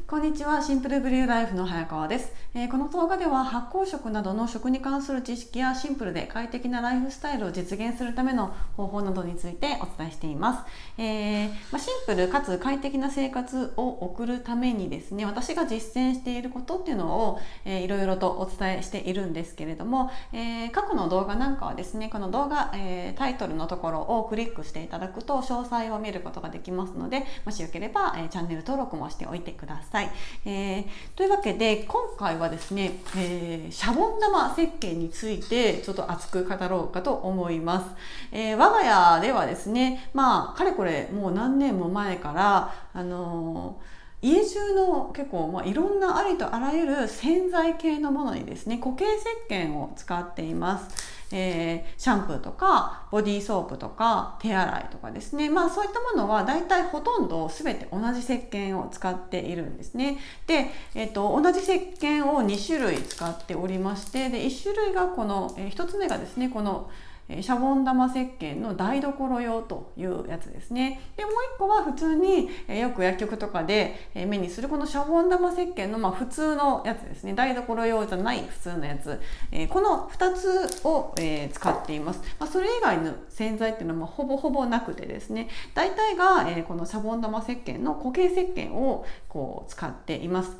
こんにちは。シンプルブリューライフの早川です。この動画では発酵食などの食に関する知識やシンプルで快適なライフスタイルを実現するための方法などについてお伝えしています。シンプルかつ快適な生活を送るためにですね、私が実践していることっていうのを、いろいろとお伝えしているんですけれども、過去の動画なんかはですね、この動画、タイトルのところをクリックしていただくと詳細を見ることができますので、もしよければ、チャンネル登録もしておいてください。というわけで今回はですね、シャボン玉石鹸についてちょっと熱く語ろうかと思います。我が家ではですね、かれこれもう何年も前から家中の結構、いろんなありとあらゆる洗剤系のものにですね、固形石鹸を使っています。シャンプーとかボディーソープとか手洗いとかですね、そういったものはだいたいほとんど全て同じ石鹸を使っているんですね。で、同じ石鹸を2種類使っておりまして、で1種類がこの、1つ目がですね、このシャボン玉石鹸の台所用というやつですね。でもう一個は普通によく薬局とかで目にするこのシャボン玉石鹸の普通のやつですね。台所用じゃない普通のやつ、この2つを使っています。それ以外の洗剤っていうのはほぼほぼなくてですね、大体がこのシャボン玉石鹸の固形石鹸を使っています。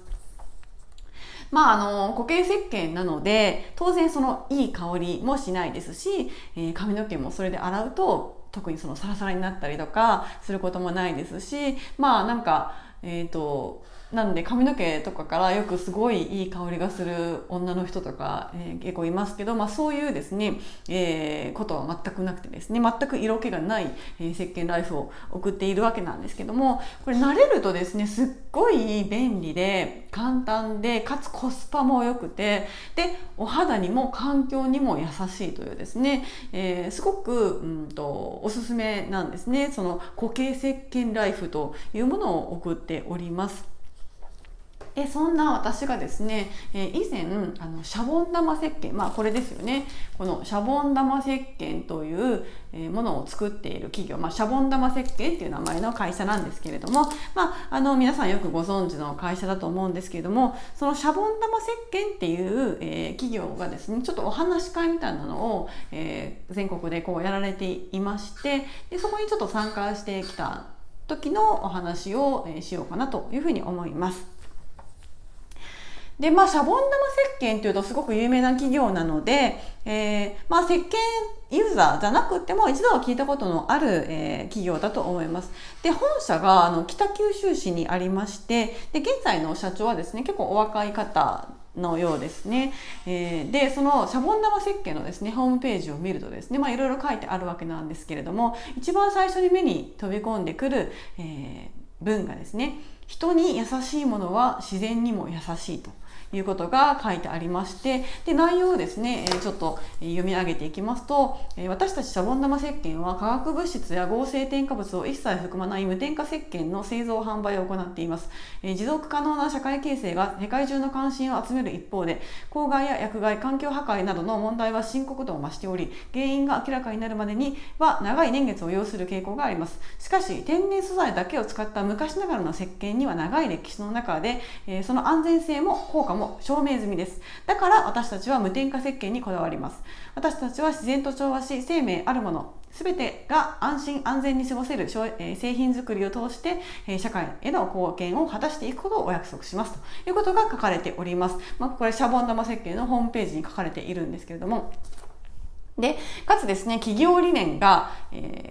固形石鹸なので当然そのいい香りもしないですし、髪の毛もそれで洗うと特にそのサラサラになったりとかすることもないですし、なんで髪の毛とかからよくすごいいい香りがする女の人とか、結構いますけど、そういうですね、ことは全くなくてですね、全く色気がない、石鹸ライフを送っているわけなんですけども、これ慣れるとですね、すっごい便利で簡単でかつコスパも良くて、でお肌にも環境にも優しいというですね、すごくおすすめなんですね。その固形石鹸ライフというものを送っております。そんな私がですね、以前シャボン玉石鹸、これですよね、このシャボン玉石鹸というものを作っている企業、シャボン玉石鹸っていう名前の会社なんですけれども、皆さんよくご存知の会社だと思うんですけれども、そのシャボン玉石鹸っていう、企業がですね、ちょっとお話し会みたいなのを、全国でやられていまして、でそこにちょっと参加してきた時のお話をしようかなというふうに思います。で、シャボン玉石鹸というとすごく有名な企業なので、石鹸ユーザーじゃなくても一度は聞いたことのある、企業だと思います。で、本社が北九州市にありまして、で現在の社長はですね、結構お若い方のようですね。でそのシャボン玉石鹸のですねホームページを見るとですね、いろいろ書いてあるわけなんですけれども、一番最初に目に飛び込んでくる、文がですね、人に優しいものは自然にも優しいということが書いてありまして、で内容をですね、ちょっと読み上げていきますと、私たちシャボン玉石鹸は化学物質や合成添加物を一切含まない無添加石鹸の製造販売を行っています。持続可能な社会形成が世界中の関心を集める一方で、公害や薬害、環境破壊などの問題は深刻度を増しており、原因が明らかになるまでには長い年月を要する傾向があります。しかし天然素材だけを使った昔ながらの石鹸には長い歴史の中で、その安全性も効果も証明済みです。だから私たちは無添加石貢にこだわります。私たちは自然と調和し生命あるもの全てが安心安全に過ごせる製品作りを通して社会への貢献を果たしていくことをお約束しますということが書かれております。これシャボン玉石鹸のホームページに書かれているんですけれども、でかつですね、企業理念が、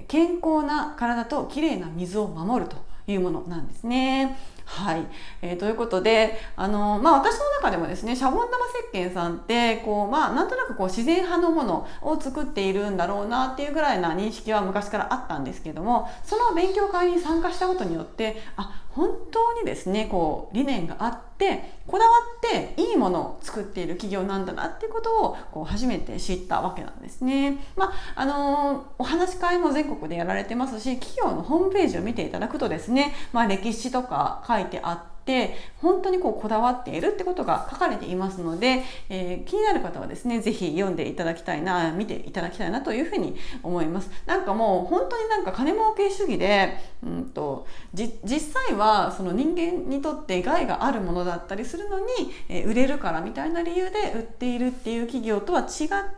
健康な体ときれいな水を守るというものなんですね。はい、ということで私の中でもですね、シャボン玉石鹸さんってなんとなく自然派のものを作っているんだろうなっていうぐらいな認識は昔からあったんですけども、その勉強会に参加したことによって、本当にですね理念があってこだわっていいものを作っている企業なんだなっていうことを初めて知ったわけなんですね。お話し会も全国でやられてますし、企業のホームページを見ていただくとですね、歴史とか書いてあって、って本当にこだわっているってことが書かれていますので、気になる方はですねぜひ読んでいただきたいな、見ていただきたいなというふうに思います。もう本当に金儲け主義で、実際はその人間にとって害があるものだったりするのに、売れるからみたいな理由で売っているっていう企業とは違っ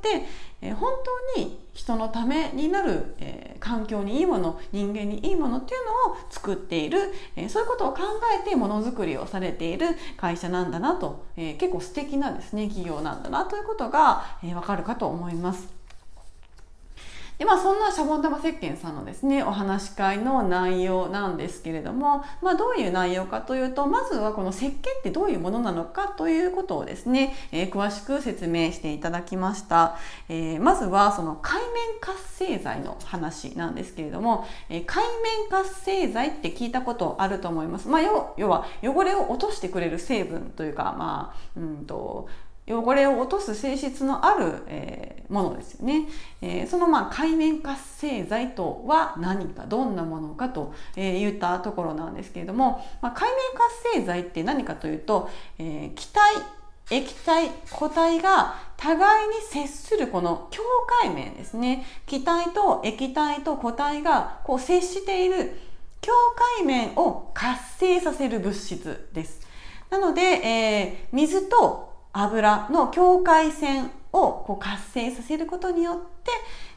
て、本当に人のためになる、環境にいいもの、人間にいいものっていうのを作っている、そういうことを考えてものづくりをされている会社なんだなと、結構素敵なですね企業なんだなということが、わかるかと思います。でそんなシャボン玉石鹸さんのですねお話し会の内容なんですけれども、どういう内容かというと、まずはこの石鹸ってどういうものなのかということをですね、詳しく説明していただきました。まずはその界面活性剤の話なんですけれども、界面活性剤って聞いたことあると思います。要は汚れを落としてくれる成分というか、汚れを落とす性質のある、ものですよね。その界面活性剤とは何か、どんなものかといったところなんですけれども、界面活性剤って何かというと、気体、液体、固体が互いに接するこの境界面ですね。気体と液体と固体が接している境界面を活性させる物質です。なので、水と油の境界線を活性させることによっ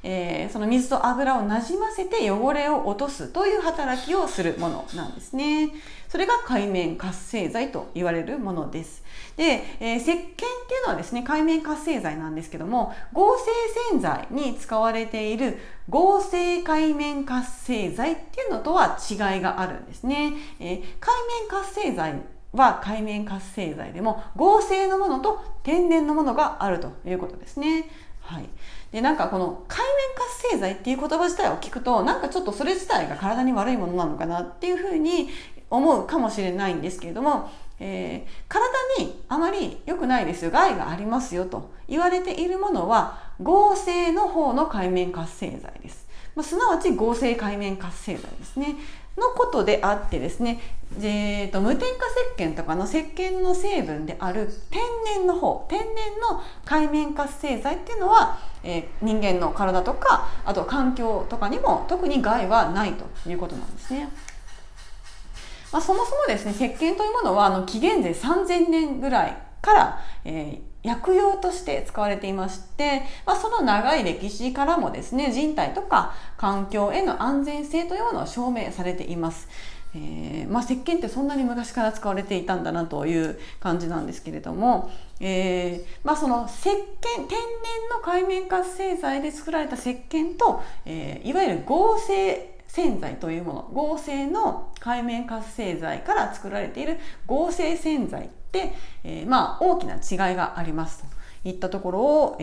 て、その水と油をなじませて汚れを落とすという働きをするものなんですね。それが界面活性剤と言われるものです。で、石鹸っていうのはですね界面活性剤なんですけども、合成洗剤に使われている合成界面活性剤っていうのとは違いがあるんですね。界面活性剤は界面活性剤でも合成のものと天然のものがあるということですね。はい。で、この界面活性剤っていう言葉自体を聞くとちょっとそれ自体が体に悪いものなのかなっていうふうに思うかもしれないんですけれども、体にあまり良くないですよ、害がありますよと言われているものは合成の方の界面活性剤です。すなわち合成界面活性剤ですねのことであってですね、無添加石鹸とかの石鹸の成分である天然の界面活性剤っていうのは、人間の体とかあと環境とかにも特に害はないということなんですね。そもそもですね石鹸というものは紀元前3000年ぐらいから、薬用として使われていまして、その長い歴史からもですね人体とか環境への安全性というものは証明されています。石鹸ってそんなに昔から使われていたんだなという感じなんですけれども、その石鹸、天然の界面活性剤で作られた石鹸と、いわゆる合成洗剤というもの、合成の界面活性剤から作られている合成洗剤って、大きな違いがありますといったところを、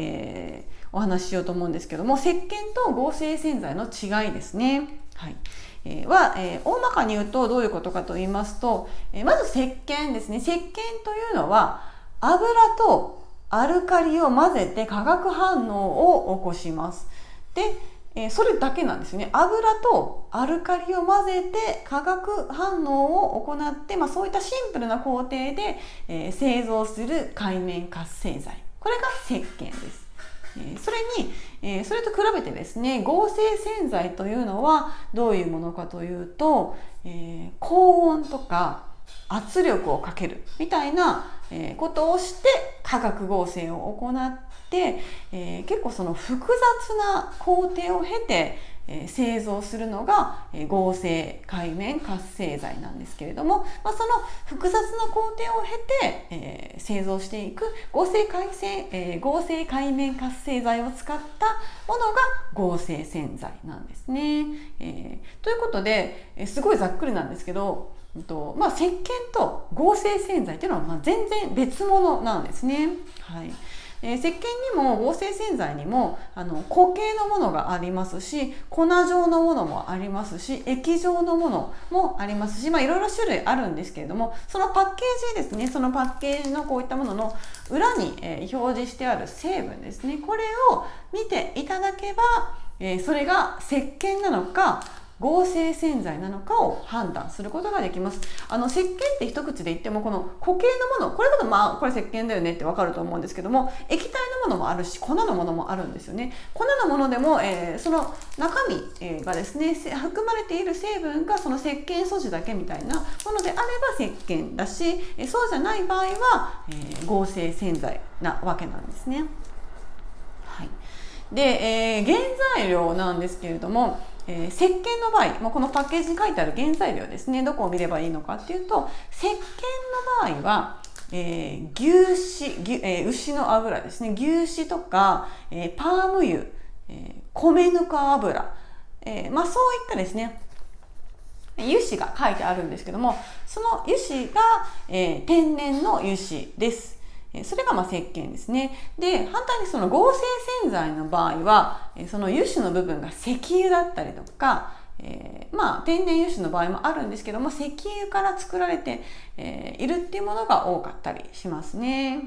お話ししようと思うんですけども、石鹸と合成洗剤の違いですね。はい。大まかに言うとどういうことかと言いますと、まず石鹸ですね。石鹸というのは油とアルカリを混ぜて化学反応を起こします。で、それだけなんですよね。油とアルカリを混ぜて化学反応を行って、そういったシンプルな工程で、製造する界面活性剤。これが石鹸です。それと比べてですね合成洗剤というのはどういうものかというと、高温とか圧力をかけるみたいなことをして化学合成を行って、結構その複雑な工程を経て製造するのが合成界面活性剤なんですけれども、その複雑な工程を経て製造していく合成界面活性剤を使ったものが合成洗剤なんですね。ということですごいざっくりなんですけど、石鹸と合成洗剤っていうのは全然別物なんですね。はい。石鹸にも合成洗剤にも固形のものがありますし、粉状のものもありますし、液状のものもありますし、いろいろ種類あるんですけれども、そのパッケージですね、そのパッケージのこういったものの裏に表示してある成分ですね、これを見ていただけばそれが石鹸なのか合成洗剤なのかを判断することができます。石鹸って一口で言ってもこの固形のもの、これだとこれ石鹸だよねってわかると思うんですけども、液体のものもあるし粉のものもあるんですよね。粉のものでも、その中身がですね含まれている成分がその石鹸素地だけみたいなものであれば石鹸だし、そうじゃない場合は、合成洗剤なわけなんですね。はい、で、原材料なんですけれども、石鹸の場合、このパッケージに書いてある原材料ですね、どこを見ればいいのかっていうと、石鹸の場合は、牛の油ですね、牛脂とか、パーム油、米ぬか油、そういったですね油脂が書いてあるんですけども、その油脂が、天然の油脂です。それが石鹸ですね。で、反対にその合成洗剤の場合は、その油脂の部分が石油だったりとか、天然油脂の場合もあるんですけども、石油から作られて、いるっていうものが多かったりしますね。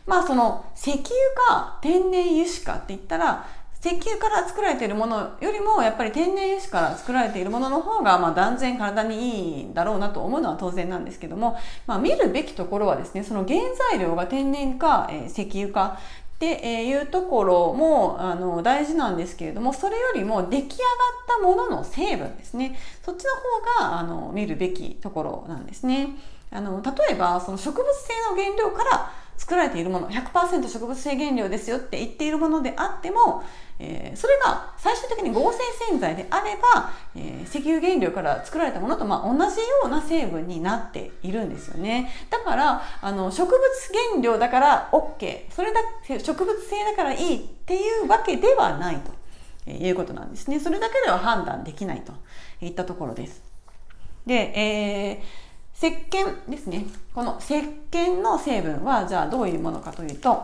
その石油か天然油脂かって言ったら、石油から作られているものよりもやっぱり天然油脂から作られているものの方が断然体にいいんだろうなと思うのは当然なんですけども、見るべきところはですね、その原材料が天然か、石油かっていうところも大事なんですけれども、それよりも出来上がったものの成分ですね、そっちの方が見るべきところなんですね。例えばその植物性の原料から作られているもの 100% 植物性原料ですよって言っているものであっても、それが最終的に合成洗剤であれば、石油原料から作られたものと同じような成分になっているんですよね。だから植物原料だから OK、 それだ植物性だからいいっていうわけではないということなんですね。それだけでは判断できないといったところです。で、石鹸ですね。この石鹸の成分はじゃあどういうものかというと、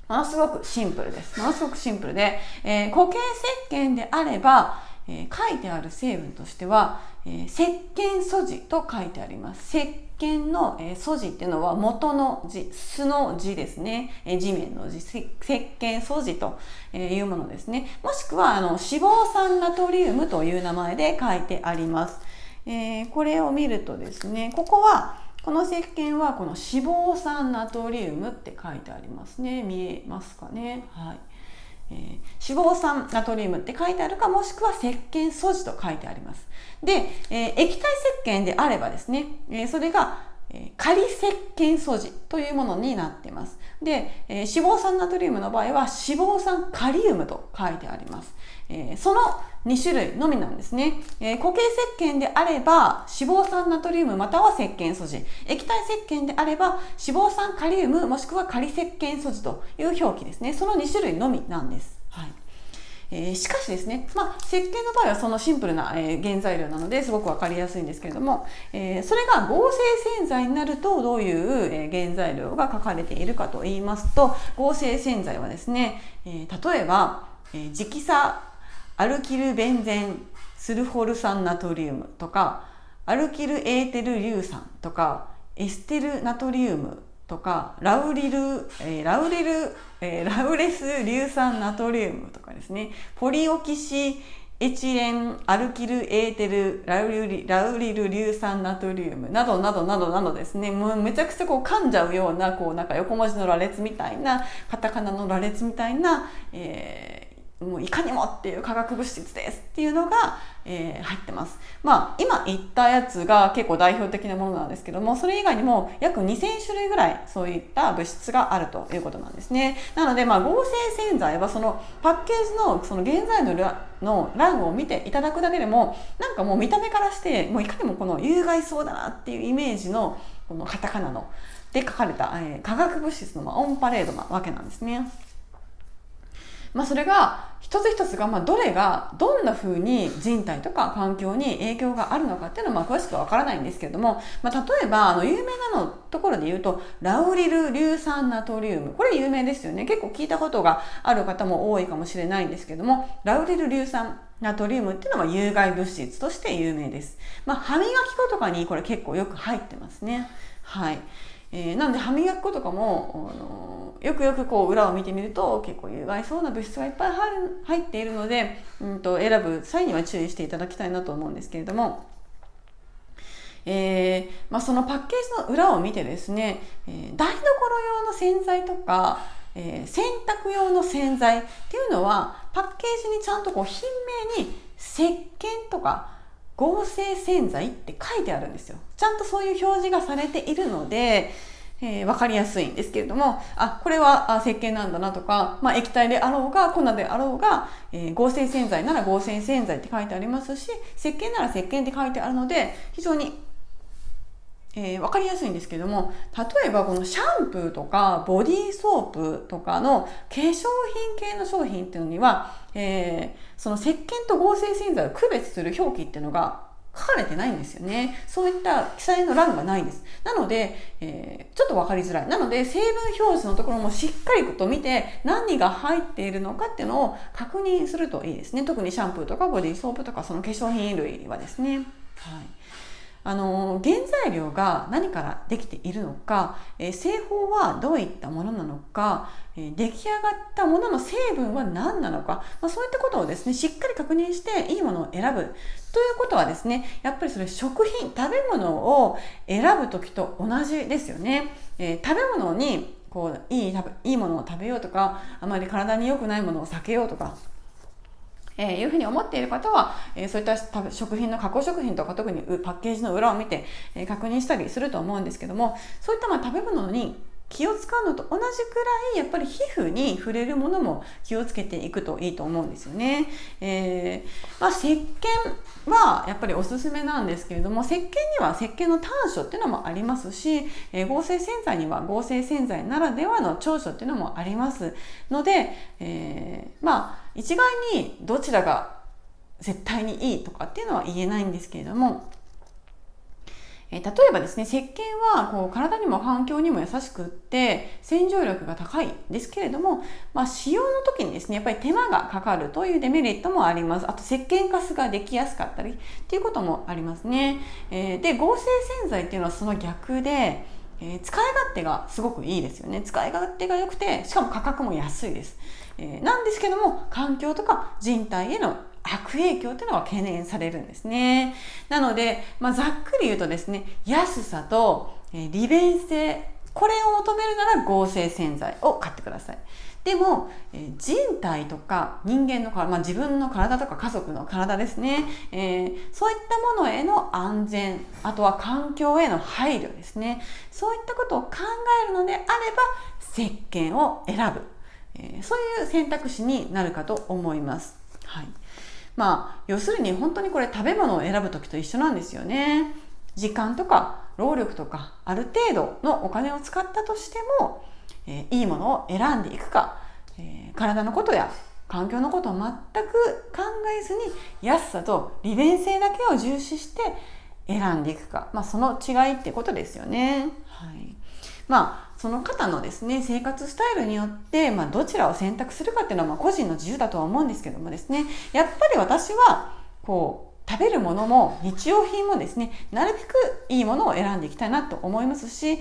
ものすごくシンプルです。ものすごくシンプルで、固形石鹸であれば、書いてある成分としては、石鹸素地と書いてあります。石鹸の、素地っていうのは元の字、素の字ですね。地面の字、石鹸素地というものですね。もしくは脂肪酸ナトリウムという名前で書いてあります。これを見るとですね、この石鹸はこの脂肪酸ナトリウムって書いてありますね。見えますかね。はい。脂肪酸ナトリウムって書いてあるか、もしくは石鹸素地と書いてあります。で、液体石鹸であればですね、それが仮石鹸素地というものになっています。で、脂肪酸ナトリウムの場合は脂肪酸カリウムと書いてあります。その2種類のみなんですね。固形石鹸であれば脂肪酸ナトリウムまたは石鹸素地、液体石鹸であれば脂肪酸カリウムもしくは仮石鹸素地という表記ですね。その2種類のみなんです。はい。しかしですね、石鹸の場合はそのシンプルな、原材料なのですごくわかりやすいんですけれども、それが合成洗剤になるとどういう、原材料が書かれているかと言いますと、合成洗剤はですね、例えば、直鎖アルキルベンゼンスルフォル酸ナトリウムとか、アルキルエーテル硫酸とか、エステルナトリウムとか、ラウレス硫酸ナトリウムとかですね、ポリオキシエチレンアルキルエーテルラウリル硫酸ナトリウムなどなどなどなどですね、もうめちゃくちゃ噛んじゃうようななんか横文字の羅列みたいな、カタカナの羅列みたいな、もういかにもっていう化学物質ですっていうのが、入ってます。今言ったやつが結構代表的なものなんですけども、それ以外にも約2000種類ぐらいそういった物質があるということなんですね。なので合成洗剤はそのパッケージのその原材料の欄を見ていただくだけでも、なんかもう見た目からしてもういかにもこの有害そうだなっていうイメージのこのカタカナので書かれた、化学物質のオンパレードなわけなんですね。それが一つ一つがどれがどんな風に人体とか環境に影響があるのかっていうのは詳しくはわからないんですけれども、例えば有名なところで言うとラウリル硫酸ナトリウム、これ有名ですよね。結構聞いたことがある方も多いかもしれないんですけども、ラウリル硫酸ナトリウムっていうのは有害物質として有名です。歯磨き粉とかにこれ結構よく入ってますね。はい。なので歯磨き粉とかもよくよくこう裏を見てみると結構有害そうな物質がいっぱい入っているので、選ぶ際には注意していただきたいなと思うんですけれども、そのパッケージの裏を見てですね、台所用の洗剤とか、洗濯用の洗剤っていうのはパッケージにちゃんとこう品名に石鹸とか合成洗剤って書いてあるんですよ。ちゃんとそういう表示がされているので、分かりやすいんですけれども、これは石鹸なんだなとか、液体であろうが粉であろうが、合成洗剤なら合成洗剤って書いてありますし、石鹸なら石鹸って書いてあるので非常に分かりやすいんですけども、例えばこのシャンプーとかボディーソープとかの化粧品系の商品っていうのには、その石鹸と合成洗剤を区別する表記っていうのが書かれてないんですよね。そういった記載の欄がないんです。なので、ちょっと分かりづらい。なので成分表示のところもしっかりと見て何が入っているのかっていうのを確認するといいですね。特にシャンプーとかボディーソープとかその化粧品類はですね。原材料が何からできているのか、製法はどういったものなのか、出来上がったものの成分は何なのか、そういったことをですねしっかり確認していいものを選ぶということはですね、やっぱりそれ食べ物を選ぶ時と同じですよね。食べ物にこういいものを食べようとか、あまり体に良くないものを避けようとかいうふうに思っている方は、そういった食品の加工食品とか特にパッケージの裏を見て、確認したりすると思うんですけども、そういった食べ物に気を使うのと同じくらいやっぱり皮膚に触れるものも気をつけていくといいと思うんですよね。石鹸はやっぱりおすすめなんですけれども、石鹸には石鹸の短所っていうのもありますし、合成洗剤には合成洗剤ならではの長所っていうのもありますので、一概にどちらが絶対にいいとかっていうのは言えないんですけれども、例えばですね、石鹸はこう体にも環境にも優しくって洗浄力が高いんですけれども、使用の時にですねやっぱり手間がかかるというデメリットもあります。あと石鹸カスができやすかったりっていうこともありますね。で合成洗剤っていうのはその逆で、使い勝手がすごくいいですよね。使い勝手が良くてしかも価格も安いです。なんですけども環境とか人体への悪影響というのが懸念されるんですね。なので、ざっくり言うとですね、安さと利便性、これを求めるなら合成洗剤を買ってください。でも人体とか人間の体、自分の体とか家族の体ですね、そういったものへの安全、あとは環境への配慮ですね、そういったことを考えるのであれば石鹸を選ぶ、そういう選択肢になるかと思います。要するに本当にこれ食べ物を選ぶ時と一緒なんですよね。時間とか労力とかある程度のお金を使ったとしても、いいものを選んでいくか、体のことや環境のことを全く考えずに安さと利便性だけを重視して選んでいくか、その違いってことですよね。その方のですね生活スタイルによって、どちらを選択するかっていうのは個人の自由だとは思うんですけどもですね、やっぱり私は食べるものも日用品もですねなるべくいいものを選んでいきたいなと思いますし、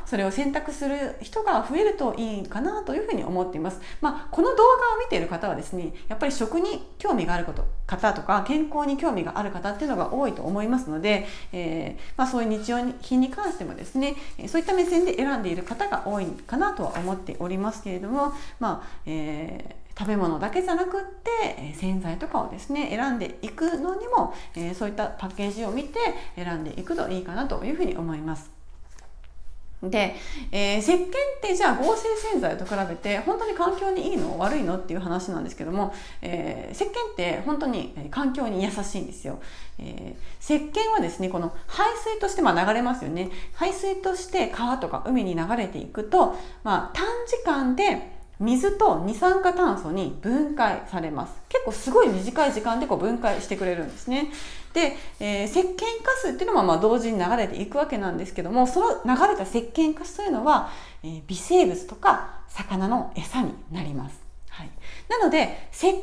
それを選択する人が増えるといいかなというふうに思っています。この動画を見ている方はですねやっぱり食に興味がある方とか健康に興味がある方っていうのが多いと思いますので、そういう日用品に関してもですねそういった目線で選んでいる方が多いかなとは思っておりますけれども、食べ物だけじゃなくって洗剤とかをですね選んでいくのにも、そういったパッケージを見て選んでいくといいかなというふうに思います。で、石鹸ってじゃあ合成洗剤と比べて本当に環境にいいの悪いのっていう話なんですけども、石鹸って本当に環境に優しいんですよ。石鹸はですねこの排水として流れますよね。排水として川とか海に流れていくと、短時間で水と二酸化炭素に分解されます。結構すごい短い時間で分解してくれるんですね。で、石鹸カスっていうのも同時に流れていくわけなんですけども、その流れた石鹸カスというのは、微生物とか魚の餌になります。なので石鹸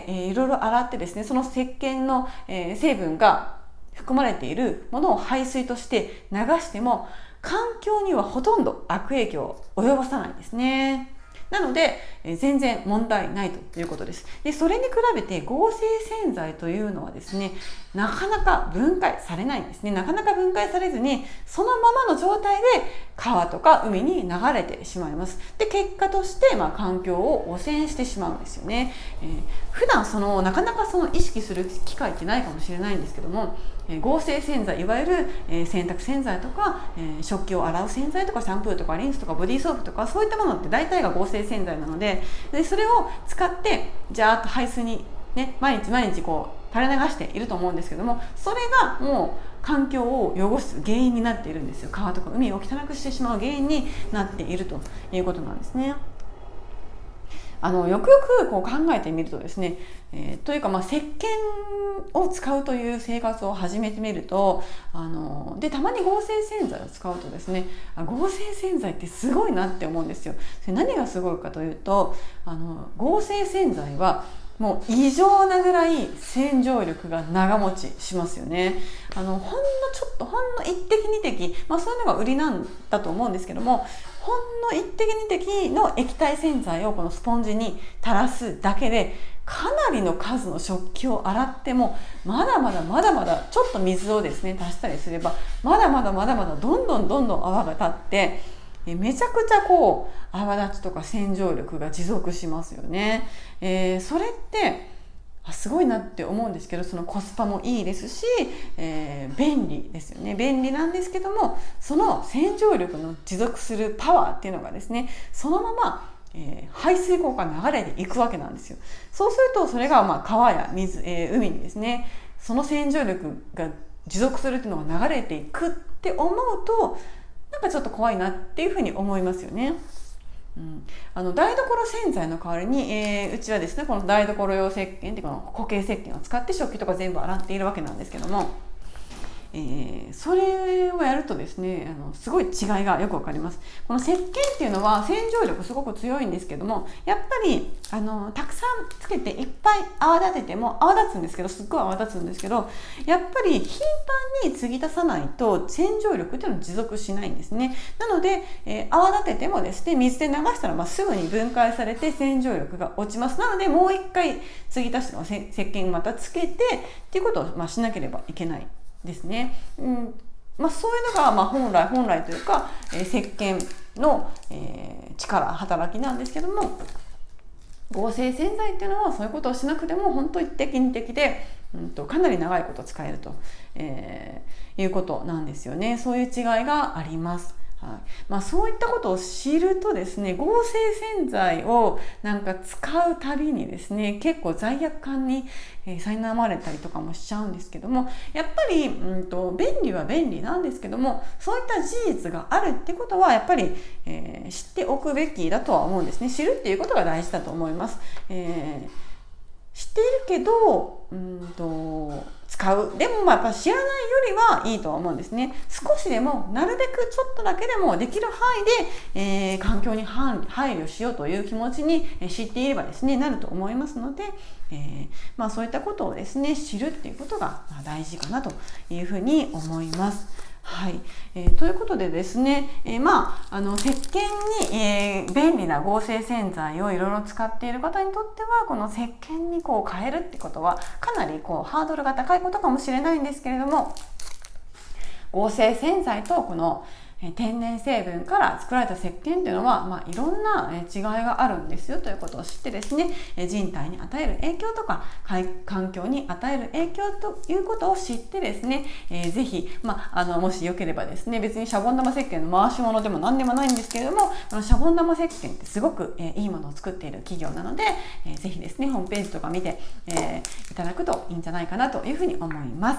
で、いろいろ洗ってですねその石鹸の、成分が含まれているものを排水として流しても環境にはほとんど悪影響を及ぼさないんですね。なので、全然問題ないということです。で、それに比べて合成洗剤というのはですね、なかなか分解されないんですね。なかなか分解されずに、そのままの状態で川とか海に流れてしまいます。で、結果として、環境を汚染してしまうんですよね。普段なかなか意識する機会ってないかもしれないんですけども、合成洗剤、いわゆる洗濯洗剤とか食器を洗う洗剤とかシャンプーとかリンスとかボディーソープとか、そういったものって大体が合成洗剤なので、それを使ってジャーッと排水にね、毎日垂れ流していると思うんですけども、それがもう環境を汚す原因になっているんですよ。川とか海を汚くしてしまう原因になっているということなんですね。よくよく考えてみるとですね、というか石鹸を使うという生活を始めてみると、でたまに合成洗剤を使うとですね、合成洗剤ってすごいなって思うんですよ。それ何がすごいかというと、合成洗剤はもう異常なぐらい洗浄力が長持ちしますよね。ほんの一滴二滴、そういうのが売りなんだと思うんですけども、ほんの一滴二滴の液体洗剤をこのスポンジに垂らすだけで、かなりの数の食器を洗ってもまだまだちょっと水をですね足したりすればまだまだどんどん泡が立って、めちゃくちゃ泡立ちとか洗浄力が持続しますよね。それってすごいなって思うんですけど、そのコスパもいいですし、便利ですよね。便利なんですけども、その洗浄力の持続するパワーっていうのがですね、そのまま排水溝から流れていくわけなんですよ。そうするとそれが川や水、海にですね、その洗浄力が持続するっていうのが流れていくって思うと、なんかちょっと怖いなっていうふうに思いますよね。台所洗剤の代わりに、うちはですね、この台所用石鹸っていうこの固形石鹸を使って食器とか全部洗っているわけなんですけども、それをやるとですね、すごい違いがよくわかります。この石鹸っていうのは洗浄力すごく強いんですけども、やっぱりたくさんつけていっぱい泡立てても泡立つんですけど、すっごい泡立つんですけど、やっぱり頻繁に継ぎ足さないと洗浄力っていうのは持続しないんですね。なので、泡立ててもですね、水で流したらすぐに分解されて洗浄力が落ちます。なのでもう一回継ぎ足して石鹸またつけてっていうことをしなければいけないですね。そういうのが本来というか、石鹸の、働きなんですけども、合成洗剤っていうのはそういうことをしなくても本当一滴二滴で、かなり長いこと使えると、いうことなんですよね。そういう違いがあります。そういったことを知るとですね、合成洗剤を使うたびにですね、結構罪悪感に苛まれたりとかもしちゃうんですけども、やっぱり、便利は便利なんですけども、そういった事実があるってことはやっぱり、知っておくべきだとは思うんですね。知るっていうことが大事だと思います。知っているけど使う。でもやっぱ知らないよりはいいとは思うんですね。少しでもなるべくちょっとだけでもできる範囲で、環境に配慮しようという気持ちに知っていればですねなると思いますので、そういったことをですね知るっていうことが大事かなというふうに思います。ということでですね、石鹸に、便利な合成洗剤をいろいろ使っている方にとっては、この石鹸に変えるってことはかなりハードルが高いことかもしれないんですけれども、合成洗剤とこの天然成分から作られた石鹸っていうのは、いろんな違いがあるんですよということを知ってですね、人体に与える影響とか環境に与える影響ということを知ってですね、ぜひ、もしよければですね、別にシャボン玉石鹸の回し物でも何でもないんですけれども、このシャボン玉石鹸ってすごくいいものを作っている企業なので、ぜひですねホームページとか見ていただくといいんじゃないかなというふうに思います。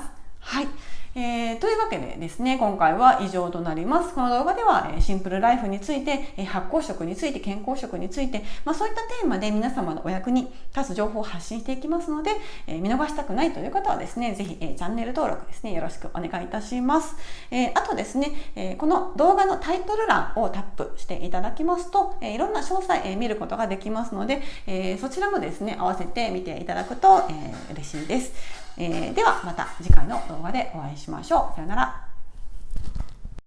というわけでですね、今回は以上となります。この動画ではシンプルライフについて、発酵食について、健康食について、そういったテーマで皆様のお役に立つ情報を発信していきますので、見逃したくないという方はですね、ぜひチャンネル登録ですね、よろしくお願いいたします。あとですね、この動画のタイトル欄をタップしていただきますと、いろんな詳細、見ることができますので、そちらもですね、合わせて見ていただくと、嬉しいです。ではまた次回の動画でお会いしましょう。さよなら。